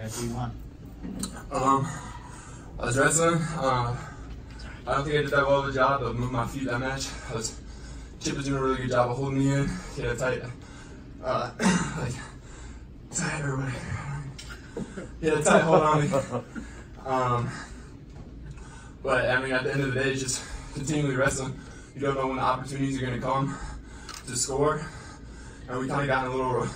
after you won? I was wrestling. I don't think I did that well of a job of moving my feet that match. Chip was doing a really good job of holding me in. He had a tight, tight or whatever. He had a tight hold on me. But I mean, at the end of the day, just continually wrestling. You don't know when the opportunities are going to come to score. And we kind of got in a little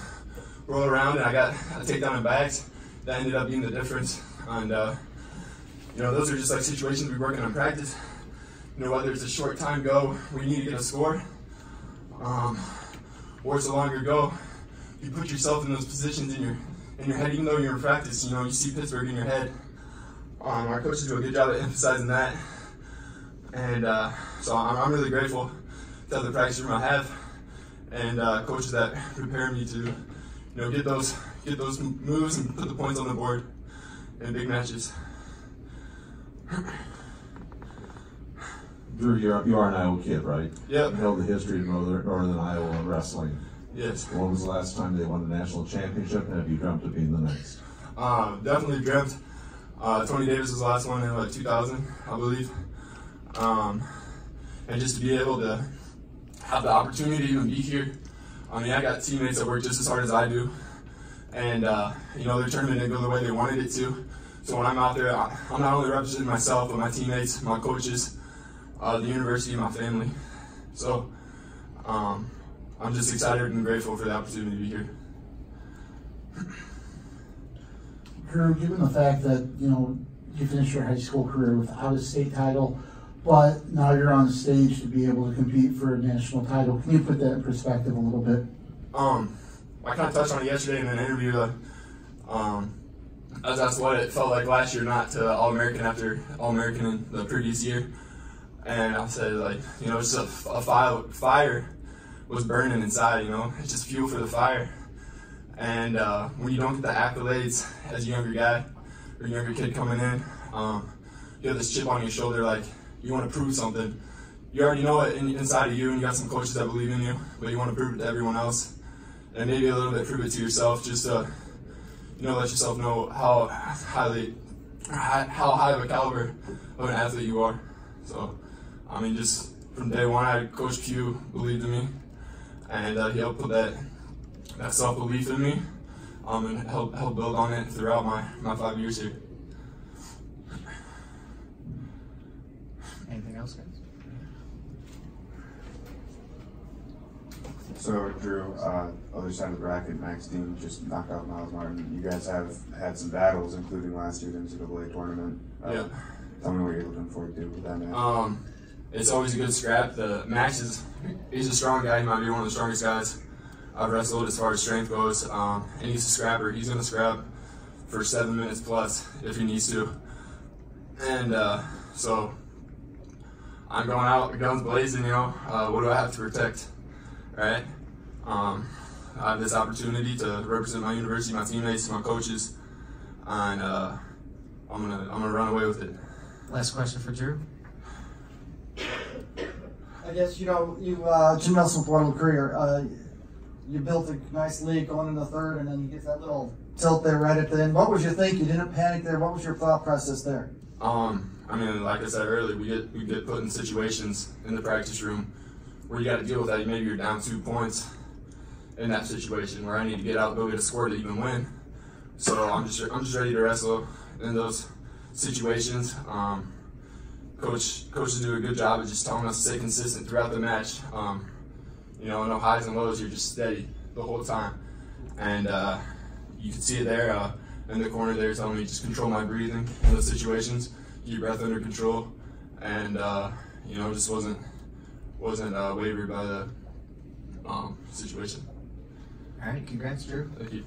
roll around, and I got a takedown in bags. That ended up being the difference. And you know, those are just like situations we work on in practice. You know, whether it's a short time go where you need to get a score, or it's a longer go, you put yourself in those positions in your head, even though you're in practice. You know, you see Pittsburgh in your head. Our coaches do a good job of emphasizing that, and so I'm really grateful to have the practice room I have, and coaches that prepare me to, you know, get those moves and put the points on the board in big matches. Drew, you are an Iowa kid, right? Yep. You know the history of Northern Iowa wrestling. Yes. When was the last time they won a national championship, and have you dreamt of being the next? Definitely dreamt. Tony Davis was the last one in like 2000, I believe. And just to be able to have the opportunity to even be here. I mean, I got teammates that work just as hard as I do. And, you know, their tournament didn't go the way they wanted it to. So when I'm out there, I'm not only representing myself, but my teammates, my coaches, the university, and my family. So I'm just excited and grateful for the opportunity to be here. Drew, given the fact that, you know, you finished your high school career without a state title, but now you're on stage to be able to compete for a national title, can you put that in perspective a little bit? I kind of touched on it yesterday in an interview. I was asked what it felt like last year not to All-American after All-American in the previous year. And I said, like, you know, just a fire was burning inside, you know. It's just fuel for the fire. And when you don't get the accolades as a younger guy or younger kid coming in, you have this chip on your shoulder, like you want to prove something. You already know it inside of you, and you got some coaches that believe in you, but you want to prove it to everyone else, and maybe a little bit prove it to yourself, just to, you know, let yourself know how high of a caliber of an athlete you are. So, I mean, just from day one, I had Coach Q believed in me, and he helped put that self-belief in me, and help build on it throughout my 5 years here. Anything else, guys? So, Drew, other side of the bracket, Max Dean just knocked out Miles Martin. You guys have had some battles, including last year's NCAA tournament. Yeah. Tell me what you're looking forward to with that match. It's always a good scrap. Max he's a strong guy. He might be one of the strongest guys I've wrestled as far as strength goes. And he's a scrapper. He's going to scrap for 7 minutes plus if he needs to. And so I'm going out, guns blazing, you know. What do I have to protect, right? I have this opportunity to represent my university, my teammates, my coaches, and I'm gonna run away with it. Last question for Drew. I guess, you know, Jim Nelson Florida career, you built a nice lead going in the third, and then you get that little tilt there right at the end. What was your think? You didn't panic there. What was your thought process there? I mean, like I said earlier, we get put in situations in the practice room where you got to deal with that. Maybe you're down 2 points in that situation where I need to get out, go get a score to even win. So I'm just ready to wrestle in those situations. Coaches do a good job of just telling us to stay consistent throughout the match. You know, no highs and lows. You're just steady the whole time, and you can see it there in the corner there, telling me just control my breathing in those situations, keep your breath under control, and you know, just wasn't wavered by the situation. All right, congrats, Drew. Thank you.